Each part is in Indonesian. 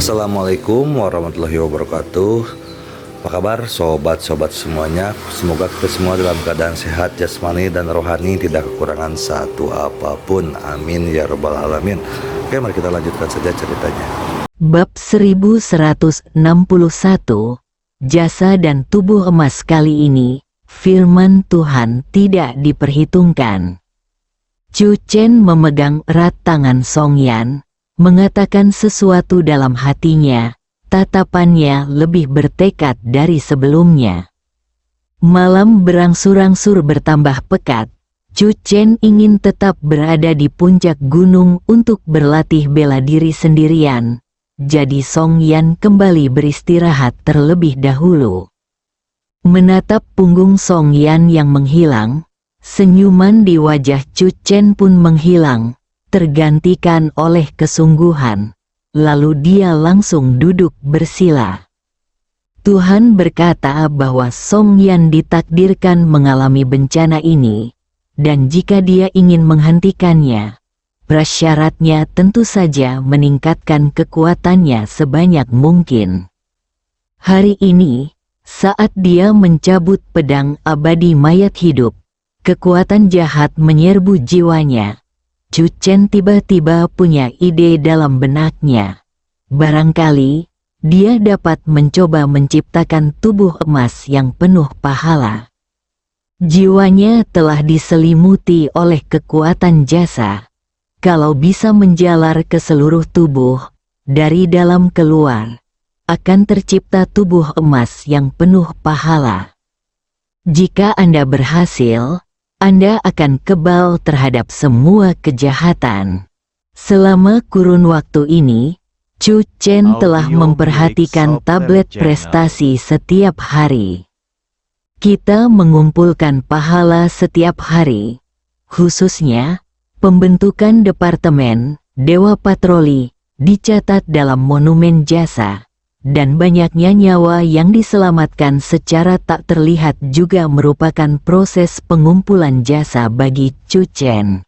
Assalamualaikum warahmatullahi wabarakatuh. Apa kabar sobat-sobat semuanya? Semoga kita semua dalam keadaan sehat jasmani dan rohani, tidak kekurangan satu apapun. Amin ya rabbal alamin. Oke, mari kita lanjutkan saja ceritanya. Bab 1161, Jasa dan Tubuh Emas. Kali ini firman Tuhan tidak diperhitungkan. Chu Chen memegang erat tangan Song Yan, mengatakan sesuatu dalam hatinya. Tatapannya lebih bertekad dari sebelumnya. Malam berangsur-angsur bertambah pekat. Chu Chen ingin tetap berada di puncak gunung untuk berlatih bela diri sendirian. Jadi Song Yan kembali beristirahat terlebih dahulu. Menatap punggung Song Yan yang menghilang, senyuman di wajah Chu Chen pun menghilang, tergantikan oleh kesungguhan. Lalu dia langsung duduk bersila. Tuhan berkata bahwa Song Yan ditakdirkan mengalami bencana ini, dan jika dia ingin menghentikannya, prasyaratnya tentu saja meningkatkan kekuatannya sebanyak mungkin. Hari ini, saat dia mencabut pedang abadi mayat hidup, kekuatan jahat menyerbu jiwanya. Chu Chen tiba-tiba punya ide dalam benaknya. Barangkali dia dapat mencoba menciptakan tubuh emas yang penuh pahala. Jiwanya telah diselimuti oleh kekuatan jasa. Kalau bisa menjalar ke seluruh tubuh, dari dalam keluar, akan tercipta tubuh emas yang penuh pahala. Jika Anda berhasil, Anda akan kebal terhadap semua kejahatan. Selama kurun waktu ini, Chu Chen telah memperhatikan tablet prestasi setiap hari. Kita mengumpulkan pahala setiap hari, khususnya pembentukan departemen Dewa Patroli dicatat dalam monumen jasa. Dan banyaknya nyawa yang diselamatkan secara tak terlihat juga merupakan proses pengumpulan jasa bagi Chu Chen.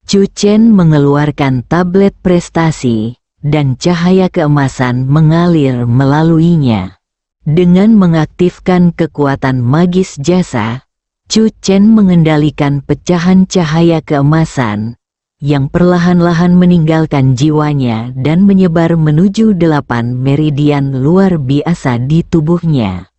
Chu Chen mengeluarkan tablet prestasi, dan cahaya keemasan mengalir melaluinya. Dengan mengaktifkan kekuatan magis jasa, Chu Chen mengendalikan pecahan cahaya keemasan, yang perlahan-lahan meninggalkan jiwanya dan menyebar menuju 8 meridian luar biasa di tubuhnya.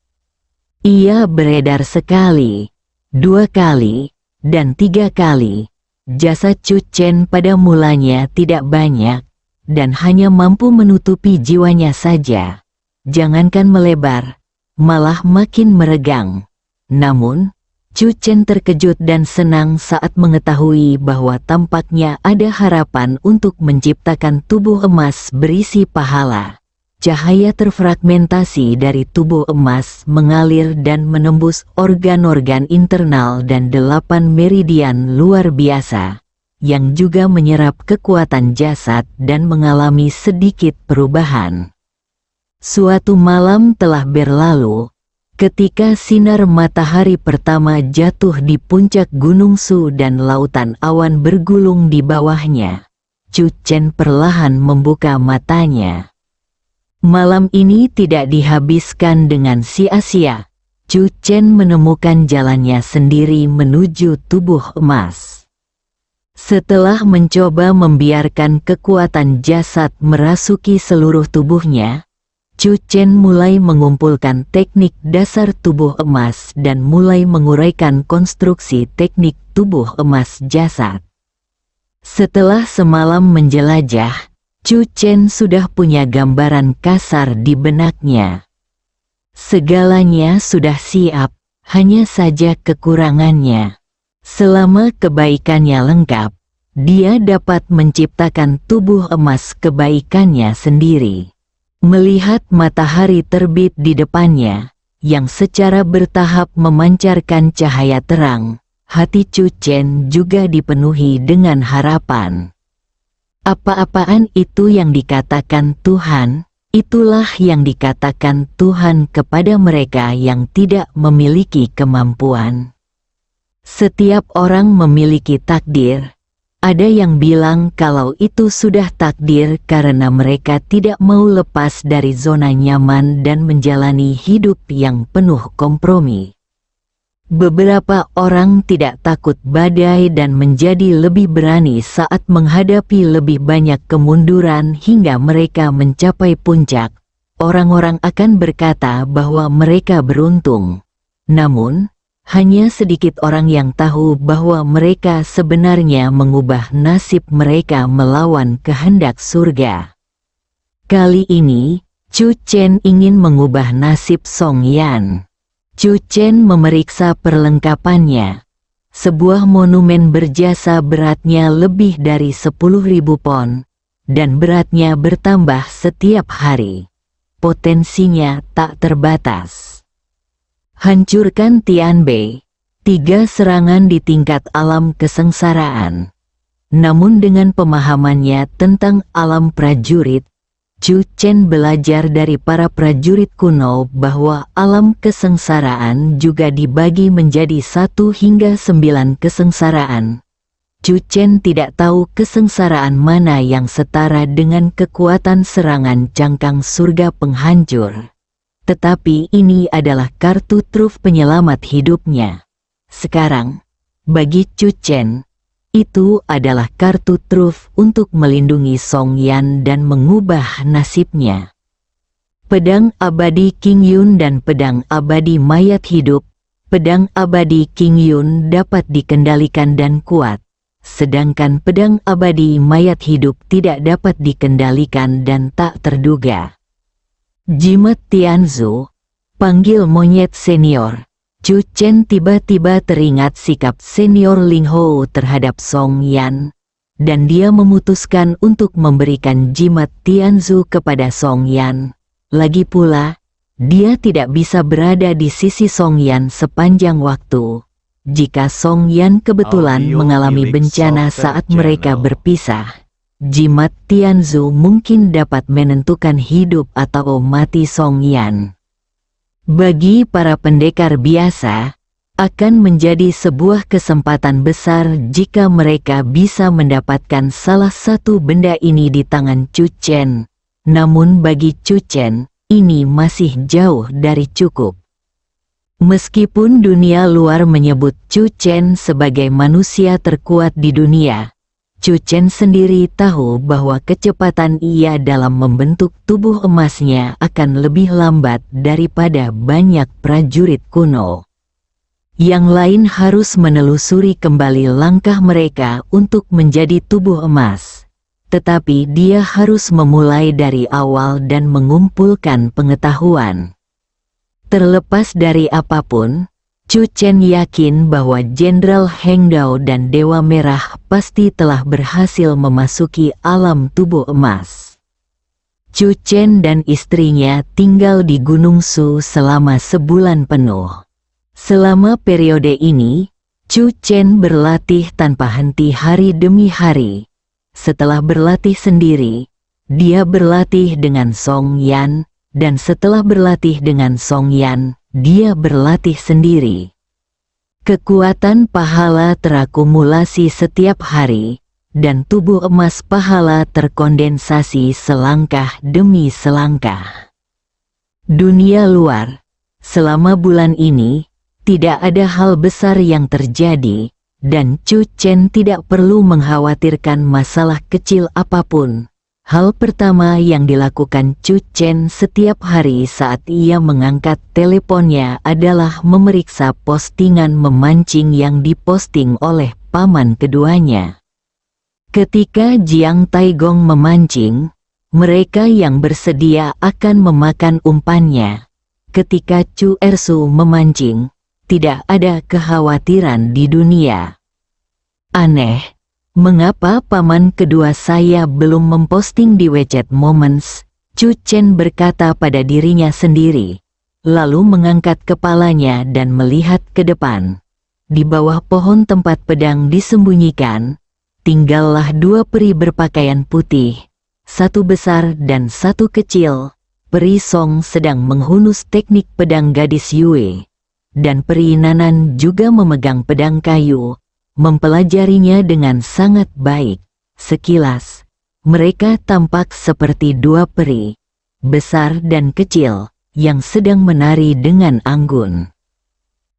Ia beredar sekali, 2 kali, dan 3 kali. Jasa Chu Chen pada mulanya tidak banyak, dan hanya mampu menutupi jiwanya saja. Jangankan melebar, malah makin meregang. Namun, Chu Chen terkejut dan senang saat mengetahui bahwa tampaknya ada harapan untuk menciptakan tubuh emas berisi pahala. Cahaya terfragmentasi dari tubuh emas mengalir dan menembus organ-organ internal dan 8 meridian luar biasa, yang juga menyerap kekuatan jasad dan mengalami sedikit perubahan. Suatu malam telah berlalu, ketika sinar matahari pertama jatuh di puncak Gunung Su dan lautan awan bergulung di bawahnya, Chu Chen perlahan membuka matanya. Malam ini tidak dihabiskan dengan sia-sia. Chu Chen menemukan jalannya sendiri menuju tubuh emas. Setelah mencoba membiarkan kekuatan jasad merasuki seluruh tubuhnya, Chu Chen mulai mengumpulkan teknik dasar tubuh emas dan mulai menguraikan konstruksi teknik tubuh emas jasad. Setelah semalam menjelajah, Chu Chen sudah punya gambaran kasar di benaknya. Segalanya sudah siap, hanya saja kekurangannya. Selama kebaikannya lengkap, dia dapat menciptakan tubuh emas kebaikannya sendiri. Melihat matahari terbit di depannya, yang secara bertahap memancarkan cahaya terang, hati Chu Chen juga dipenuhi dengan harapan. Apa-apaan itu yang dikatakan Tuhan, itulah yang dikatakan Tuhan kepada mereka yang tidak memiliki kemampuan. Setiap orang memiliki takdir, Ada yang bilang kalau itu sudah takdir karena mereka tidak mau lepas dari zona nyaman dan menjalani hidup yang penuh kompromi. Beberapa orang tidak takut badai dan menjadi lebih berani saat menghadapi lebih banyak kemunduran hingga mereka mencapai puncak. Orang-orang akan berkata bahwa mereka beruntung. Namun, hanya sedikit orang yang tahu bahwa mereka sebenarnya mengubah nasib mereka melawan kehendak surga. Kali ini, Chu Chen ingin mengubah nasib Song Yan. Chu Chen memeriksa perlengkapannya. Sebuah monumen berjasa beratnya lebih dari 10.000 pon, dan beratnya bertambah setiap hari. Potensinya tak terbatas. Hancurkan Tianbei, 3 serangan di tingkat alam kesengsaraan. Namun dengan pemahamannya tentang alam prajurit, Chu Chen belajar dari para prajurit kuno bahwa alam kesengsaraan juga dibagi menjadi 1 hingga 9 kesengsaraan. Chu Chen tidak tahu kesengsaraan mana yang setara dengan kekuatan serangan cangkang surga penghancur. Tetapi ini adalah kartu truf penyelamat hidupnya. Sekarang, bagi Chu Chen, itu adalah kartu truf untuk melindungi Song Yan dan mengubah nasibnya. Pedang abadi King Yun dan pedang abadi mayat hidup. Pedang abadi King Yun dapat dikendalikan dan kuat, sedangkan pedang abadi mayat hidup tidak dapat dikendalikan dan tak terduga. Jimat Tianzu, panggil monyet senior. Chu Chen tiba-tiba teringat sikap senior Ling Hou terhadap Song Yan, dan dia memutuskan untuk memberikan jimat Tianzu kepada Song Yan. Lagi pula, dia tidak bisa berada di sisi Song Yan sepanjang waktu. Jika Song Yan kebetulan mengalami bencana saat mereka berpisah, jimat Tianzu mungkin dapat menentukan hidup atau mati Song Yan. Bagi para pendekar biasa, akan menjadi sebuah kesempatan besar jika mereka bisa mendapatkan salah satu benda ini di tangan Chu Chen. Namun bagi Chu Chen, ini masih jauh dari cukup. Meskipun dunia luar menyebut Chu Chen sebagai manusia terkuat di dunia, Chu Chen sendiri tahu bahwa kecepatan ia dalam membentuk tubuh emasnya akan lebih lambat daripada banyak prajurit kuno. Yang lain harus menelusuri kembali langkah mereka untuk menjadi tubuh emas. Tetapi dia harus memulai dari awal dan mengumpulkan pengetahuan. Terlepas dari apapun, Chu Chen yakin bahwa Jenderal Heng Dao dan Dewa Merah pasti telah berhasil memasuki alam tubuh emas. Chu Chen dan istrinya tinggal di Gunung Su selama sebulan penuh. Selama periode ini, Chu Chen berlatih tanpa henti hari demi hari. Setelah berlatih sendiri, dia berlatih dengan Song Yan, dan setelah berlatih dengan Song Yan, dia berlatih sendiri. Kekuatan pahala terakumulasi setiap hari, dan tubuh emas pahala terkondensasi selangkah demi selangkah. Dunia luar, selama bulan ini, tidak ada hal besar yang terjadi, dan Chu Chen tidak perlu mengkhawatirkan masalah kecil apapun. Hal pertama yang dilakukan Chu Chen setiap hari saat ia mengangkat teleponnya adalah memeriksa postingan memancing yang diposting oleh paman keduanya. Ketika Jiang Taigong memancing, mereka yang bersedia akan memakan umpannya. Ketika Chu Ersu memancing, tidak ada kekhawatiran di dunia. Aneh. Mengapa paman kedua saya belum memposting di WeChat Moments? Chu Chen berkata pada dirinya sendiri, lalu mengangkat kepalanya dan melihat ke depan. Di bawah pohon tempat pedang disembunyikan, tinggallah 2 peri berpakaian putih, 1 besar dan 1 kecil. Peri Song sedang menghunus teknik pedang gadis Yue, dan peri Nanan juga memegang pedang kayu. mempelajarinya dengan sangat baik. Sekilas, mereka tampak seperti dua peri, besar dan kecil, yang sedang menari dengan anggun.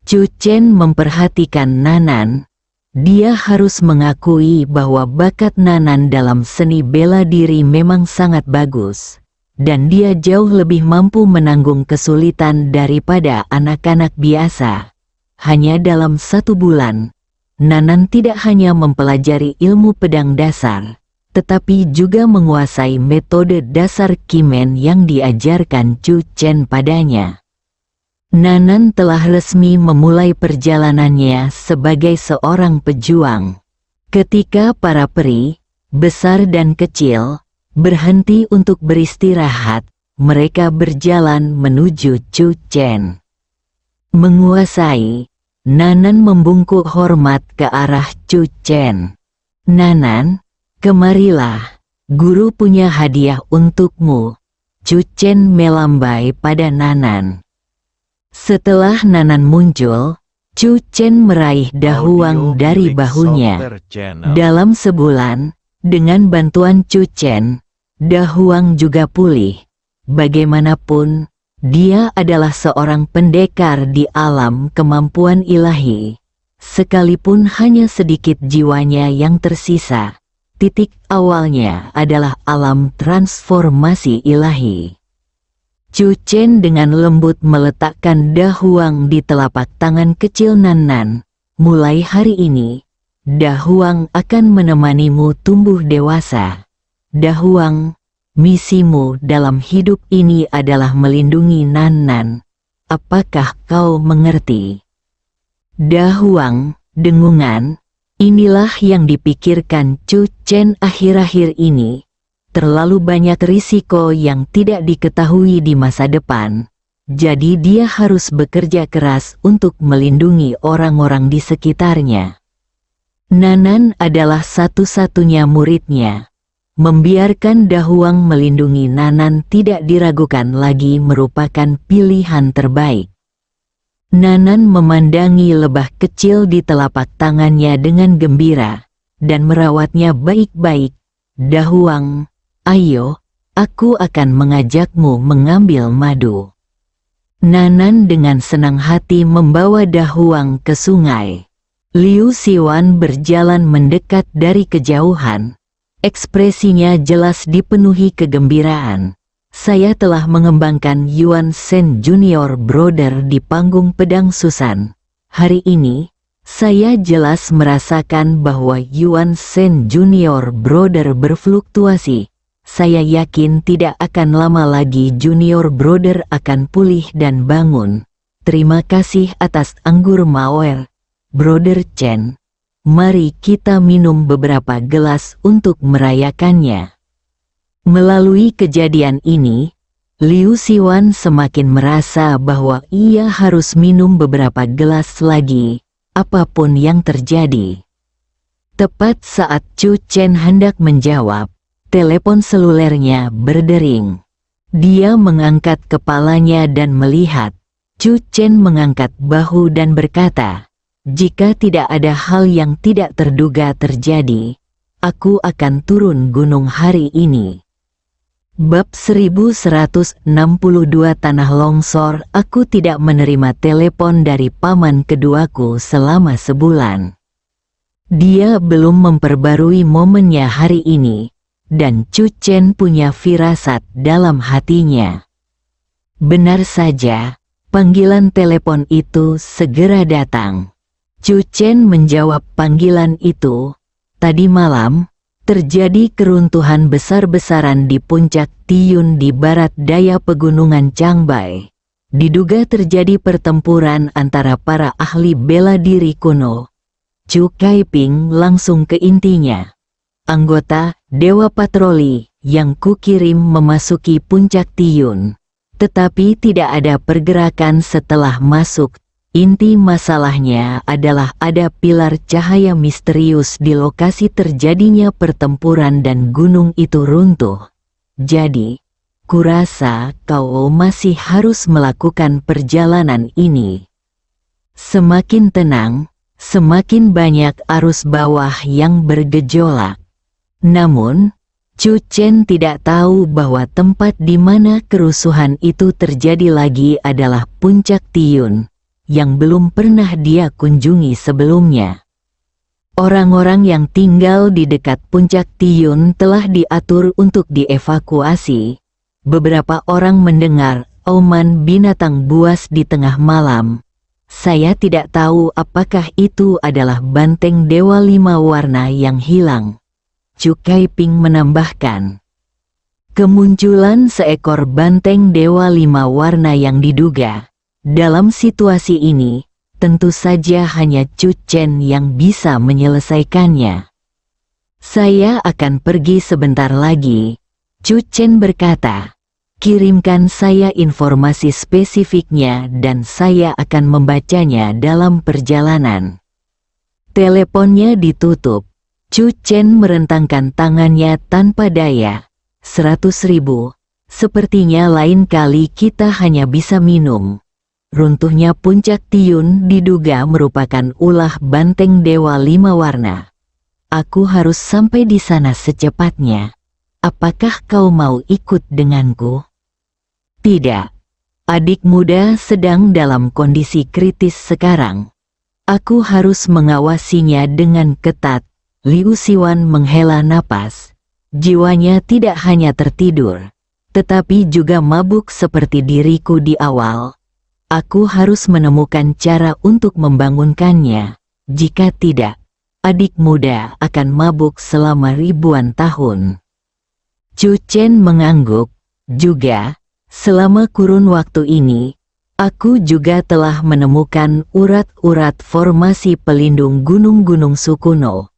Chu Chen memperhatikan Nanan. Dia harus mengakui bahwa bakat Nanan dalam seni bela diri memang sangat bagus, dan dia jauh lebih mampu menanggung kesulitan daripada anak-anak biasa. Hanya dalam 1 bulan, Nanan tidak hanya mempelajari ilmu pedang dasar, tetapi juga menguasai metode dasar Kimen yang diajarkan Chu Chen padanya. Nanan telah resmi memulai perjalanannya sebagai seorang pejuang. Ketika para peri, besar dan kecil, berhenti untuk beristirahat, mereka berjalan menuju Chu Chen. Menguasai, Nanan membungkuk hormat ke arah Chu Chen. "Nanan, kemarilah, guru punya hadiah untukmu." Chu Chen melambai pada Nanan. Setelah Nanan muncul, Chu Chen meraih dahuang dari bahunya. Dalam sebulan, dengan bantuan Chu Chen, dahuang juga pulih. Bagaimanapun, dia adalah seorang pendekar di alam kemampuan ilahi. Sekalipun hanya sedikit jiwanya yang tersisa, titik awalnya adalah alam transformasi ilahi. Chu Chen dengan lembut meletakkan dahuang di telapak tangan kecil Nanan. "Mulai hari ini, dahuang akan menemanimu tumbuh dewasa. Dahuang, misimu dalam hidup ini adalah melindungi Nanan. Apakah kau mengerti?" Dahuang, dengungan, inilah yang dipikirkan Chu Chen akhir-akhir ini. Terlalu banyak risiko yang tidak diketahui di masa depan, jadi dia harus bekerja keras untuk melindungi orang-orang di sekitarnya. Nanan adalah satu-satunya muridnya. Membiarkan dahuang melindungi Nanan tidak diragukan lagi merupakan pilihan terbaik. Nanan memandangi lebah kecil di telapak tangannya dengan gembira, dan merawatnya baik-baik. "Dahuang, ayo, aku akan mengajakmu mengambil madu." Nanan dengan senang hati membawa dahuang ke sungai. Liu Siwan berjalan mendekat dari kejauhan. Ekspresinya jelas dipenuhi kegembiraan. "Saya telah mengembangkan Yuan Shen Junior Brother di panggung pedang Susan. Hari ini, saya jelas merasakan bahwa Yuan Shen Junior Brother berfluktuasi. Saya yakin tidak akan lama lagi Junior Brother akan pulih dan bangun. Terima kasih atas anggur mawar, Brother Chen. Mari kita minum beberapa gelas untuk merayakannya." Melalui kejadian ini, Liu Siwan semakin merasa bahwa ia harus minum beberapa gelas lagi, apapun yang terjadi. Tepat saat Chu Chen hendak menjawab, telepon selulernya berdering. Dia mengangkat kepalanya dan melihat. Chu Chen mengangkat bahu dan berkata, "Jika tidak ada hal yang tidak terduga terjadi, aku akan turun gunung hari ini." Bab 1162 Tanah Longsor. Aku tidak menerima telepon dari paman keduaku selama sebulan. Dia belum memperbarui momennya hari ini, dan Chu Chen punya firasat dalam hatinya. Benar saja, panggilan telepon itu segera datang. Chu Chen menjawab panggilan itu. Tadi malam, terjadi keruntuhan besar-besaran di puncak Tiyun di barat daya pegunungan Changbai. Diduga terjadi pertempuran antara para ahli bela diri kuno. Chu Kaiping langsung ke intinya. Anggota Dewa Patroli yang kukirim memasuki puncak Tiyun. Tetapi tidak ada pergerakan setelah masuk. Inti masalahnya adalah ada pilar cahaya misterius di lokasi terjadinya pertempuran dan gunung itu runtuh. Jadi, kurasa kau masih harus melakukan perjalanan ini. Semakin tenang, semakin banyak arus bawah yang bergejolak. Namun, Chu Chen tidak tahu bahwa tempat di mana kerusuhan itu terjadi lagi adalah Puncak Tiun, yang belum pernah dia kunjungi sebelumnya. Orang-orang yang tinggal di dekat Puncak Tiun telah diatur untuk dievakuasi. Beberapa orang mendengar auman binatang buas di tengah malam. Saya tidak tahu apakah itu adalah banteng Dewa 5 warna yang hilang. Chu Kaiping menambahkan. Kemunculan seekor banteng Dewa 5 warna yang diduga. Dalam situasi ini, tentu saja hanya Chu Chen yang bisa menyelesaikannya. Saya akan pergi sebentar lagi, Chu Chen berkata. Kirimkan saya informasi spesifiknya dan saya akan membacanya dalam perjalanan. Teleponnya ditutup. Chu Chen merentangkan tangannya tanpa daya. 100.000. Sepertinya lain kali kita hanya bisa minum. Runtuhnya Puncak Tiun diduga merupakan ulah banteng Dewa 5 warna. Aku harus sampai di sana secepatnya. Apakah kau mau ikut denganku? Tidak. Adik muda sedang dalam kondisi kritis sekarang. Aku harus mengawasinya dengan ketat. Liu Siwan menghela napas. Jiwanya tidak hanya tertidur, tetapi juga mabuk seperti diriku di awal. Aku harus menemukan cara untuk membangunkannya. Jika tidak, adik muda akan mabuk selama ribuan tahun. Chu Chen mengangguk. Juga, selama kurun waktu ini, aku juga telah menemukan urat-urat formasi pelindung gunung-gunung Sukuno.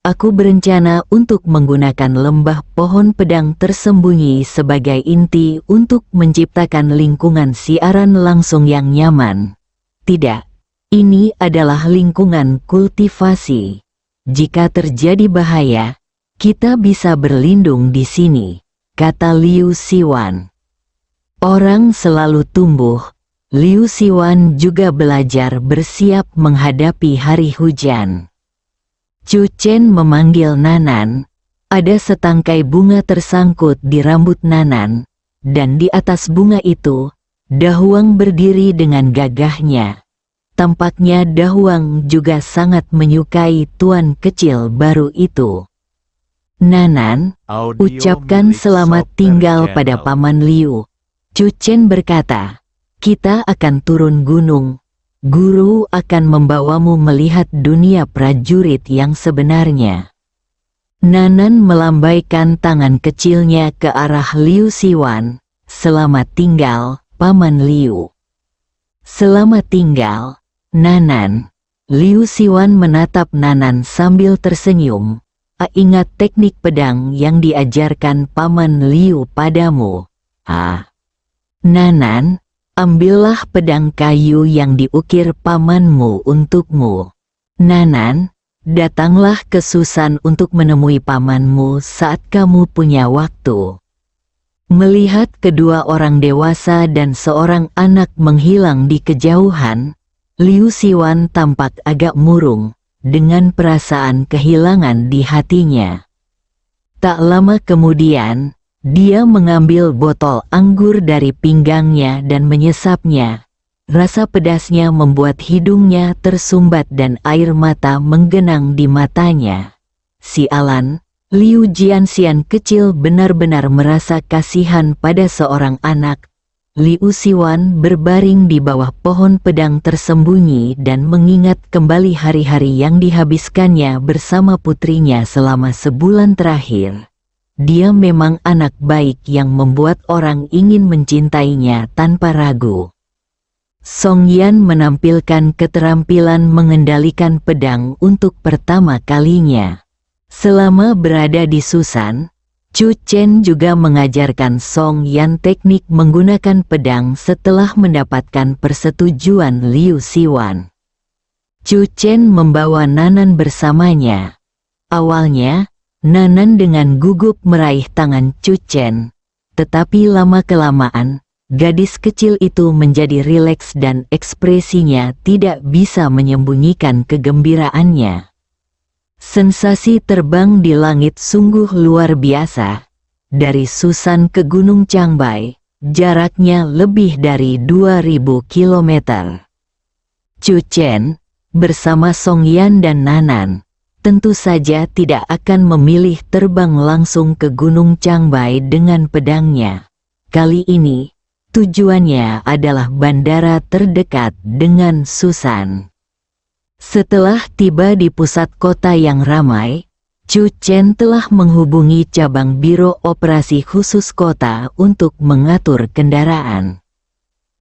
Aku berencana untuk menggunakan lembah pohon pedang tersembunyi sebagai inti untuk menciptakan lingkungan siaran langsung yang nyaman. Tidak, ini adalah lingkungan kultivasi. Jika terjadi bahaya, kita bisa berlindung di sini, kata Liu Siwan. Orang selalu tumbuh. Liu Siwan juga belajar bersiap menghadapi hari hujan. Chu Chen memanggil Nanan. Ada setangkai bunga tersangkut di rambut Nanan, dan di atas bunga itu, Dahuang berdiri dengan gagahnya. Tampaknya Dahuang juga sangat menyukai tuan kecil baru itu. Nanan, ucapkan selamat tinggal pada Paman Liu. Chu Chen berkata, kita akan turun gunung. Guru akan membawamu melihat dunia prajurit yang sebenarnya. Nanan melambaikan tangan kecilnya ke arah Liu Siwan. Selamat tinggal, Paman Liu. Selamat tinggal, Nanan. Liu Siwan menatap Nanan sambil tersenyum. Ingat teknik pedang yang diajarkan Paman Liu padamu. Nanan, ambillah pedang kayu yang diukir pamanmu untukmu. Nanan, datanglah ke Susan untuk menemui pamanmu saat kamu punya waktu. Melihat kedua orang dewasa dan seorang anak menghilang di kejauhan, Liu Siwan tampak agak murung, dengan perasaan kehilangan di hatinya. Tak lama kemudian, dia mengambil botol anggur dari pinggangnya dan menyesapnya. Rasa pedasnya membuat hidungnya tersumbat dan air mata menggenang di matanya. Sialan, Liu Jianxian kecil benar-benar merasa kasihan pada seorang anak. Liu Siwan berbaring di bawah pohon pedang tersembunyi dan mengingat kembali hari-hari yang dihabiskannya bersama putrinya selama sebulan terakhir. Dia memang anak baik yang membuat orang ingin mencintainya tanpa ragu. Song Yan menampilkan keterampilan mengendalikan pedang untuk pertama kalinya. Selama berada di Susan, Chu Chen juga mengajarkan Song Yan teknik menggunakan pedang setelah mendapatkan persetujuan Liu Siwan. Chu Chen membawa Nanan bersamanya. Awalnya, Nanan dengan gugup meraih tangan Chu Chen, tetapi lama-kelamaan, gadis kecil itu menjadi rileks dan ekspresinya tidak bisa menyembunyikan kegembiraannya. Sensasi terbang di langit sungguh luar biasa. Dari Susan ke Gunung Changbai, jaraknya lebih dari 2000 kilometer. Chu Chen, bersama Song Yan dan Nanan, tentu saja tidak akan memilih terbang langsung ke Gunung Changbai dengan pedangnya. Kali ini, tujuannya adalah bandara terdekat dengan Susan. Setelah tiba di pusat kota yang ramai, Chu Chen telah menghubungi cabang Biro Operasi Khusus Kota untuk mengatur kendaraan.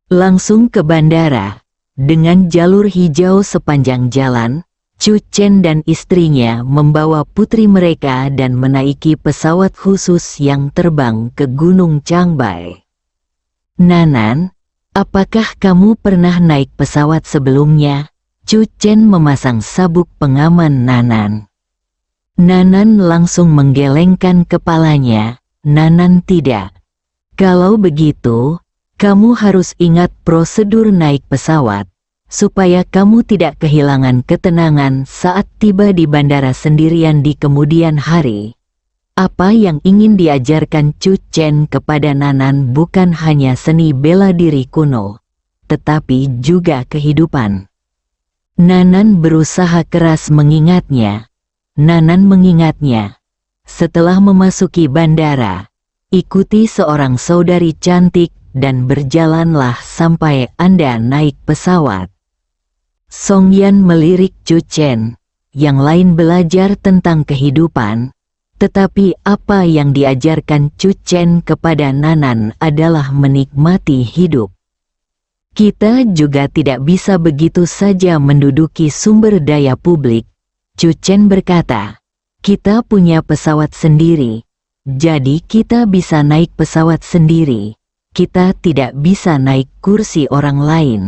Langsung ke bandara, dengan jalur hijau sepanjang jalan, Chu Chen dan istrinya membawa putri mereka dan menaiki pesawat khusus yang terbang ke Gunung Changbai. Nanan, apakah kamu pernah naik pesawat sebelumnya? Chu Chen memasang sabuk pengaman Nanan. Nanan langsung menggelengkan kepalanya. Nanan tidak. Kalau begitu, kamu harus ingat prosedur naik pesawat, supaya kamu tidak kehilangan ketenangan saat tiba di bandara sendirian di kemudian hari. Apa yang ingin diajarkan Chu Chen kepada Nanan bukan hanya seni bela diri kuno, tetapi juga kehidupan. Nanan berusaha keras mengingatnya. Nanan mengingatnya. Setelah memasuki bandara, ikuti seorang saudari cantik dan berjalanlah sampai Anda naik pesawat. Song Yan melirik Chu Chen, yang lain belajar tentang kehidupan, tetapi apa yang diajarkan Chu Chen kepada Nanan adalah menikmati hidup. Kita juga tidak bisa begitu saja menduduki sumber daya publik. Chu Chen berkata, kita punya pesawat sendiri, jadi kita bisa naik pesawat sendiri. Kita tidak bisa naik kursi orang lain.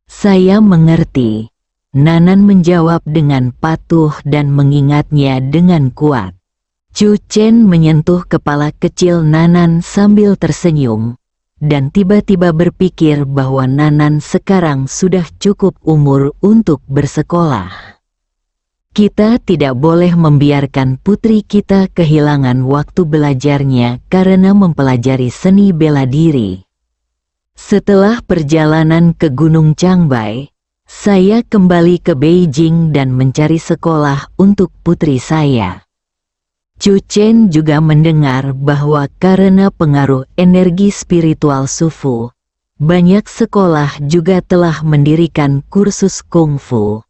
Saya mengerti. Nanan menjawab dengan patuh dan mengingatnya dengan kuat. Chu Chen menyentuh kepala kecil Nanan sambil tersenyum, dan tiba-tiba berpikir bahwa Nanan sekarang sudah cukup umur untuk bersekolah. Kita tidak boleh membiarkan putri kita kehilangan waktu belajarnya karena mempelajari seni bela diri. Setelah perjalanan ke Gunung Changbai, saya kembali ke Beijing dan mencari sekolah untuk putri saya. Chu Chen juga mendengar bahwa karena pengaruh energi spiritual Sufu, banyak sekolah juga telah mendirikan kursus kungfu.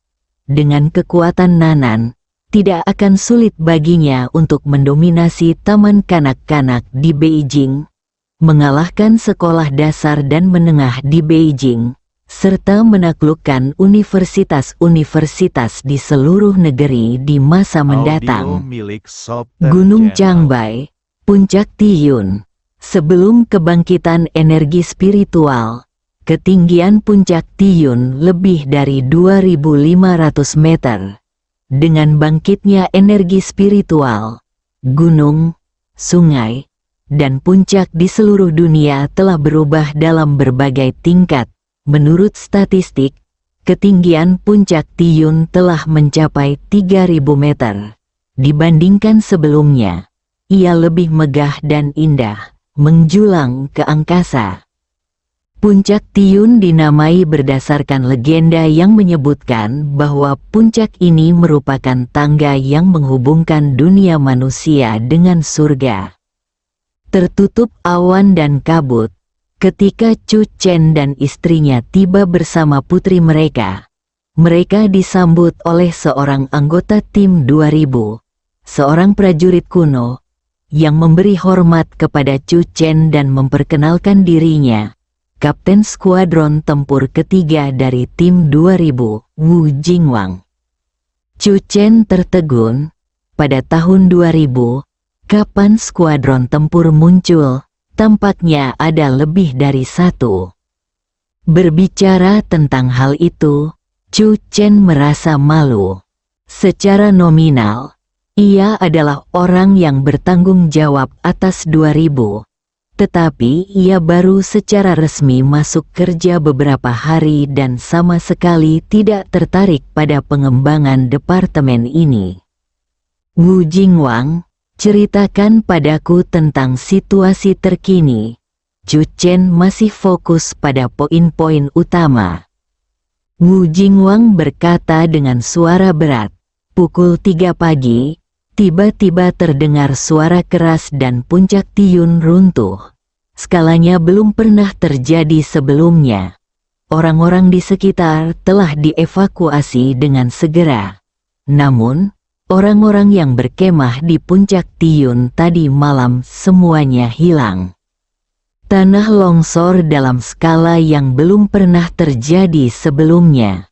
Dengan kekuatan Nanan, tidak akan sulit baginya untuk mendominasi taman kanak-kanak di Beijing, mengalahkan sekolah dasar dan menengah di Beijing, serta menaklukkan universitas-universitas di seluruh negeri di masa mendatang. Gunung Changbai, Puncak Tiyun. Sebelum kebangkitan energi spiritual, ketinggian Puncak Tiyun lebih dari 2.500 meter. Dengan bangkitnya energi spiritual, gunung, sungai, dan puncak di seluruh dunia telah berubah dalam berbagai tingkat. Menurut statistik, ketinggian Puncak Tiyun telah mencapai 3.000 meter. Dibandingkan sebelumnya, ia lebih megah dan indah, menjulang ke angkasa. Puncak Tiyun dinamai berdasarkan legenda yang menyebutkan bahwa puncak ini merupakan tangga yang menghubungkan dunia manusia dengan surga. Tertutup awan dan kabut, ketika Chu Chen dan istrinya tiba bersama putri mereka, mereka disambut oleh seorang anggota tim 2000, seorang prajurit kuno, yang memberi hormat kepada Chu Chen dan memperkenalkan dirinya. Kapten Skuadron Tempur ketiga dari tim 2000, Wu Jingwang. Chu Chen tertegun. Pada tahun 2000, kapan skuadron tempur muncul? Tampaknya ada lebih dari satu. Berbicara tentang hal itu, Chu Chen merasa malu. Secara nominal, ia adalah orang yang bertanggung jawab atas 2000. Tetapi ia baru secara resmi masuk kerja beberapa hari dan sama sekali tidak tertarik pada pengembangan departemen ini. Wu Jingwang, ceritakan padaku tentang situasi terkini. Chu Chen masih fokus pada poin-poin utama. Wu Jingwang berkata dengan suara berat. Pukul 3 pagi, tiba-tiba terdengar suara keras dan puncak tiun runtuh. Skalanya belum pernah terjadi sebelumnya. Orang-orang di sekitar telah dievakuasi dengan segera. Namun, orang-orang yang berkemah di puncak tiun tadi malam semuanya hilang. Tanah longsor dalam skala yang belum pernah terjadi sebelumnya.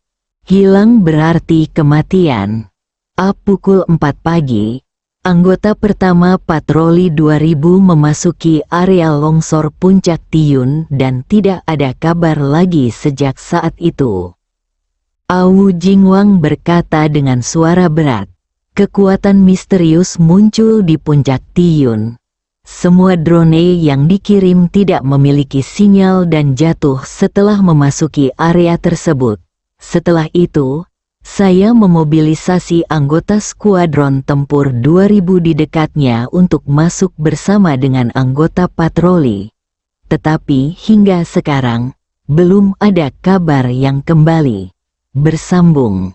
Hilang berarti kematian. Pukul 4 pagi, anggota pertama patroli 2000 memasuki area longsor puncak tiun dan tidak ada kabar lagi sejak saat itu. Wu Jingwang berkata dengan suara berat. Kekuatan misterius muncul di puncak tiun. Semua drone yang dikirim tidak memiliki sinyal dan jatuh setelah memasuki area tersebut. Setelah itu, saya memobilisasi anggota skuadron tempur 2000 di dekatnya untuk masuk bersama dengan anggota patroli. Tetapi hingga sekarang, belum ada kabar yang kembali. Bersambung.